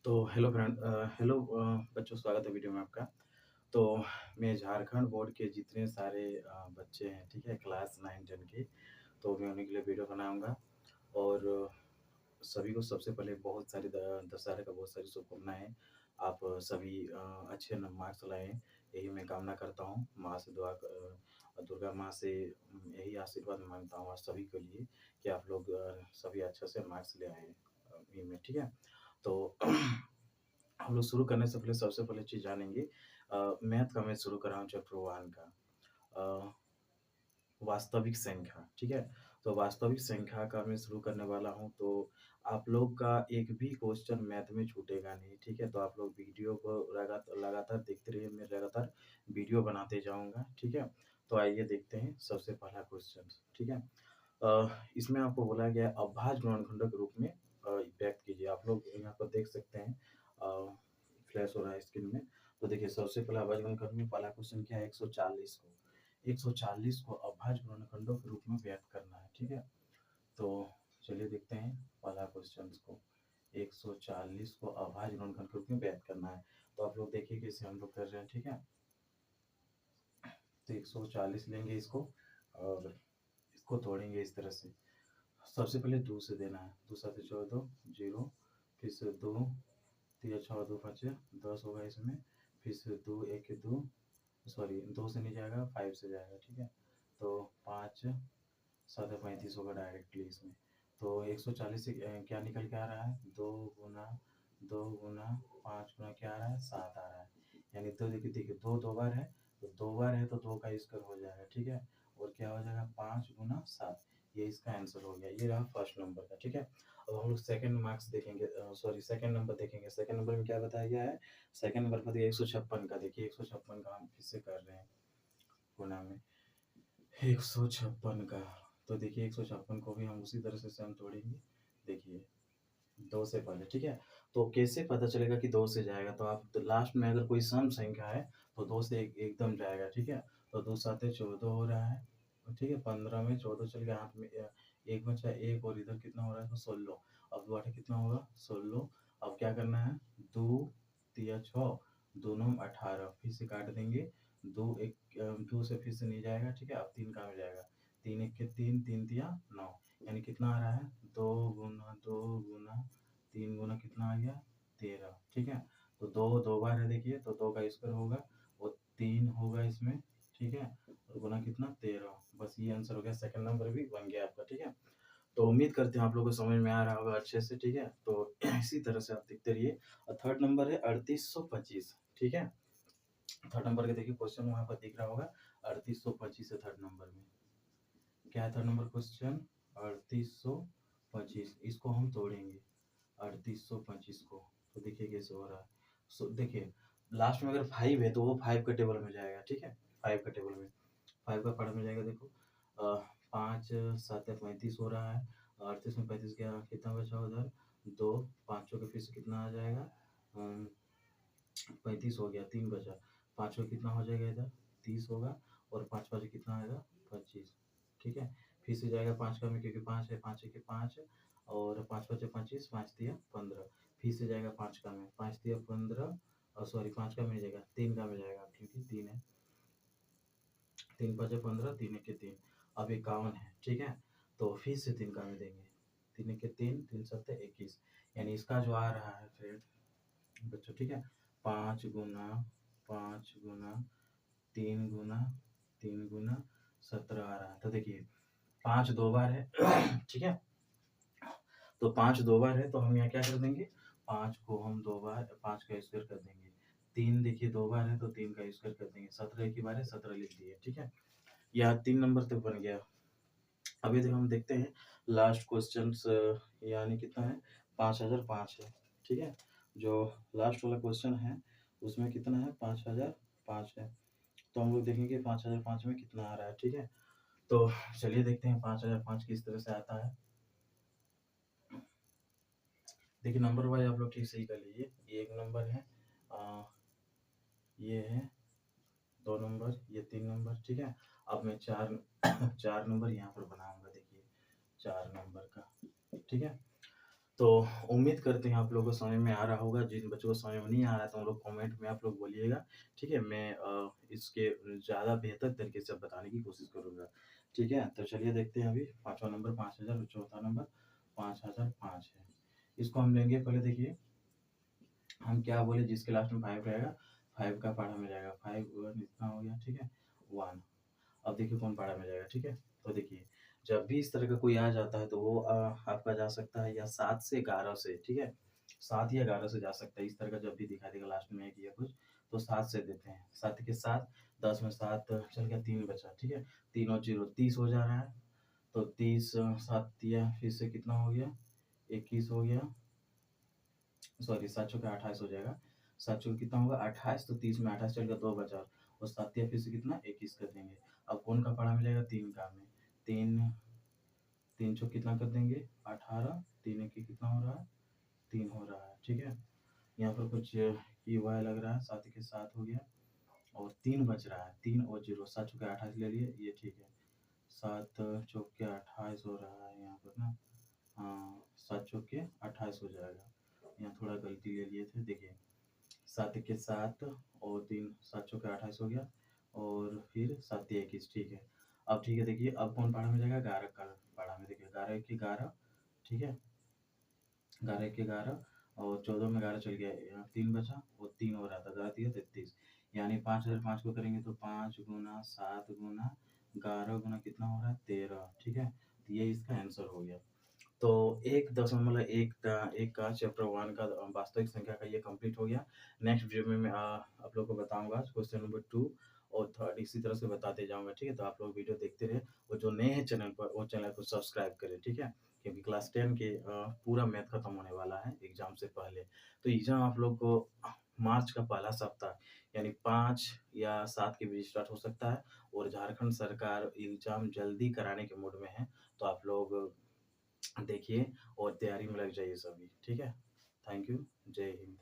तो hello friend hello बच्चों, स्वागत है वीडियो में आपका। तो मैं झारखंड बोर्ड के जितने सारे बच्चे हैं, ठीक है, क्लास 9-10 के, तो मैं उन्हीं के लिए वीडियो बनाऊँगा। और सभी को सबसे पहले बहुत सारी द दशहरा का बहुत सारी शुभकामनाएँ। आप सभी अच्छे मार्क्स लाएँ, यही मैं कामना करता हूँ। माँ से दुर्गा माँ से यही आशीर्वाद माँगता हूँ आप सभी के लिए कि आप लोग सभी अच्छे से मार्क्स ले आएँ में, ठीक है? तो हम लोग शुरू करने से पहले सबसे पहले चीज़ जानेंगे। मैथ का मैं शुरू कर रहा हूँ चैप्टर 1 का। अ, वास्तविक संख्या, ठीक है? तो वास्तविक संख्या का मैं शुरू करने वाला हूँ, तो आप लोग का एक भी क्वेश्चन मैथ में छूटेगा नहीं, ठीक है? तो आप लोग वीडियो को लगातार देखते रहिए, मैं लगातार वीडियो बनाते जाऊँगा, ठीक है? तो आइए देखते हैं सबसे पहला क्वेश्चन, ठीक है? इसमें आपको बोला गया है अभाज्य गुणनखंडों के रूप में व्यक्त कीजिए। आप लोग यहाँ पर देख सकते हैं अ, फ्लैश हो रहा है स्क्रीन में। तो देखिए सबसे पहला अभाज्य गुणनखंड में पहला क्वेश्चन क्या है 140 को। 140 को अभाज्य गुणनखंडों के रूप में व्यक्त करना है, ठीक है? तो चलिए देखते हैं पहला क्वेश्चन को। 140 को अभाज्य गुणनखंड के रूप में व्यक्त करना है। तो आप लोग देखिए कैसे हम लोग कर रहे हैं, ठीक है? तो 140 लेंगे इसको और इसको तोड़ेंगे इस तरह से। सबसे पहले 2 से देना है। 2 7 14 0, फिर से 2 3 6 2 5 10 होगा इसमें, फिर से 2 1 2, सॉरी 2 से नहीं जाएगा 5 से जाएगा, ठीक है? तो 5 7 35 होगा डायरेक्टली इसमें। तो 140 से क्या निकल के आ रहा है 2 गुना 5 गुना क्या आ रहा है 7 आ रहा है। यानी तो देखिए देखिए 2 दो बार है, तो 2 बार है तो 2 का स्क्वायर हो जाएगा, ठीक है? और क्या हो जाएगा 5 गुना 7, ये इसका आंसर हो गया। ये रहा फर्स्ट नंबर का, ठीक है? अब हम लोग सेकंड मार्क्स देखेंगे, सॉरी सेकंड नंबर देखेंगे। सेकंड नंबर में क्या बताया गया है, सेकंड नंबर पर दिया 156 का। देखिए 156 का हम फिर से कर रहे हैं गुणा में 156 का। तो देखिए 156 को भी हम उसी तरह से हम तोड़ेंगे। देखिए 2 से पहले, ठीक है? तो कैसे पता चलेगा कि 2 से जाएगा? तो आप तो लास्ट में अगर कोई सम संख्या है तो 2 से एकदम जाएगा, ठीक है? तो 2 7 14 हो रहा है, ठीक है? 15 में 14 चल गया हाथ में, 1 बचा 1 और इधर कितना हो रहा है तो 16। अब 2 8 कितना होगा 16। अब क्या करना है 2 तिया 6, दोनों में 18, फिर से काट देंगे। 2 से फिर से नहीं जाएगा, ठीक है? अब 3 कहाँ में जाएगा? 3 1 के 3, 3 तिया 9, यानी कितना आ रहा है 2 गुना 2 गुना 3 गुना कितना आ गया 13, ठीक है? तो 2 दो बार है देखिए, तो 2 का स्क्वायर होगा और 3 होगा इसमें, ठीक है? और गुना कितना 13। बस ये आंसर हो गया, सेकंड नंबर भी बन गया आपका, ठीक है? तो उम्मीद करते हैं आप लोगों को समझ में आ रहा होगा अच्छे से, ठीक है? तो इसी तरह से आप देखते रहिए। और थर्ड नंबर है 3825, ठीक है? थर्ड नंबर के देखिए क्वेश्चन वहाँ पर दिख रहा होगा, 3825 है थर्ड नंबर में। क्या है थर्ड नंबर क्वेश्चन? 3825, इसको हम तोड़ेंगे 3825 को। तो देखिए कैसे हो रहा है। देखिए लास्ट में अगर 5 है तो वो 5 का टेबल में जाएगा, ठीक है? 5 का टेबल में, 5 का पार्ट में जाएगा। देखो 5 7 35 हो रहा है, 38 में 35 गया, कितना बचा उधर 2, 5 के फिर से कितना आ जाएगा 35 हो गया, 3 बचा, 5 का कितना हो जाएगा इधर 30 होगा, और 5 5 कितना आएगा 25, ठीक है? फिर से जाएगा 5 का में, क्योंकि 5 है, 5 1 5, और 5 5 25, 5 तिया 15, फिर से जाएगा 5 का में, 5 तिया 15, और सॉरी 5 का में जाएगा 3 का में जाएगा, क्योंकि 3 है, 3 5 15, 3 1 3, अब 51 है, ठीक है? तो फिर से 3 का में देंगे, 3 1 3, 3 7 21, यानी इसका जो आ रहा है फिर बच्चों, ठीक है? 5 गुना 5 गुना 3 गुना 3 गुना 17 आ रहा है। तो देखिए 5 दो बार है, ठीक है? तो 5 दो बार है तो हम यहाँ क्या कर देंगे, 5 को हम 2 बार 5 का स्क्वायर कर देंगे। 3 देखिए 2 बार है तो 3 का स्क्वायर कर देंगे। 17 एक ही बार है, 17 लिख दिए, ठीक है? यह 3 नंबर तक बन गया। अभी देखो हम देखते हैं लास्ट क्वेश्चंस, यानी कितना है 5005 है, ठीक है? जो लास्ट वाला क्वेश्चन है उसमें कितना है 5005 है। तो हम लोग देखेंगे 5005 में कितना आ रहा है, ठीक है? तो चलिए देखते हैं 5005 किस तरह से आता है। देखिए नंबर वाइज आप लोग ठीक सही कर लीजिए। ये 1 नंबर है, अ, ये है 2 नंबर, ये 3 नंबर, ठीक है? अब मैं 4 4 नंबर यहाँ पर बनाऊँगा, देखिए 4 नंबर का, ठीक है? तो उम्मीद करते हैं आप लोगों को समझ में आ रहा होगा। जिन बच्चों को समझ में नहीं आ रहा है तो उन लोग कमेंट में आप लोग बोलिएगा, ठीक है? मैं इसके ज़्यादा बेहतर तरीके से बताने की कोशिश करूँगा, ठीक है? तो चलिए देखते हैं अभी 5वाँ नंबर 5000 और चौथा नंबर 5005 है। इसको हम लेंगे पहले देखिए, हम क्या बोले जिसके लास्ट में 5 रहेगा, 5 का पहाड़ा में जाएगा, 5 1 इतना हो गया, ठीक है? 1 अब देखिए कौन पहाड़ा में जाएगा, ठीक है? तो देखिए, जब भी इस तरह का कोई आ जाता है तो वो आपका जा सकता है या 7 से 11 से, ठीक है? 7 या 11 से जा सकता है, इस तरह का जब भी दिखा देगा लास्ट में 1 या कुछ, तो 7 से देते हैं। 7 के 7 10 में 7 चल गया, 3 बचा, ठीक है? 3 और 0 30 हो जा रहा है, तो 30 7 दिया फिर से कितना हो गया? 21 हो गया, सॉरी 7 चौके 28 हो जाएगा। 7 चौके कितना होगा? 28, तो 30 में 28 चल गया, 2 बचा और 7 दिया फिर से कितना? 21 कर देंगे। अब कौन का पहाड़ा मिलेगा? 3 का में। 3 3 चौक कितना कर देंगे? 18, 3 एके कितना हो रहा है? 3 हो रहा है, ठीक है? यहाँ पर कुछ ई वाई लग रहा है, 7 के 7 हो गया और 3 बच रहा है, 3 और 0 7 चौके 28 ले लिए, ये ठीक है। 7 चौके 28 हो रहा है यहाँ पर ना, हाँ, 7 चौके 28 हो जाएगा। यहाँ थोड़ा गलती ले लिए थे, देखिए 7 के 7 और 3 7 चौके 28 हो गया और फिर 7 या 21, ठीक है। अब ठीक है, देखिए अब कौन पहाड़ा में जाएगा? 11 का पहाड़ा में, देखिए 11 के 11, ठीक है? 11 के 11 और 14 में 11 चल गया, यहाँ 3 बचा और 3 हो रहा था, 11 तिया 33, यानी 5005 को करेंगे तो 5 गुना 7 गुना 11 गुना कितना हो रहा है? 13, ठीक है? तो ये इसका आंसर हो गया। तो 1 चैप्टर 1 का वास्तविक संख्या का ये कंप्लीट हो गया। नेक्स्ट वीडियो में मैं आप लोगों को बताऊँगा क्वेश्चन नंबर 2 और 3 इसी तरह से बताते जाऊँगा, ठीक है? तो आप लोग वीडियो देखते रहिए और जो नए हैं चैनल पर, वो चैनल को सब्सक्राइब करें, ठीक है? क्योंकि क्लास 10 के पूरा मैथ खत्म होने वाला है एग्ज़ाम से पहले। तो एग्ज़ाम आप लोग को मार्च का पहला सप्ताह यानी 5 या 7 के बीच स्टार्ट हो सकता है और झारखंड सरकार एग्ज़ाम जल्दी कराने के मूड में है। तो आप लोग देखिए और तैयारी में लग जाइए सभी, ठीक है? थैंक यू, जय हिंद।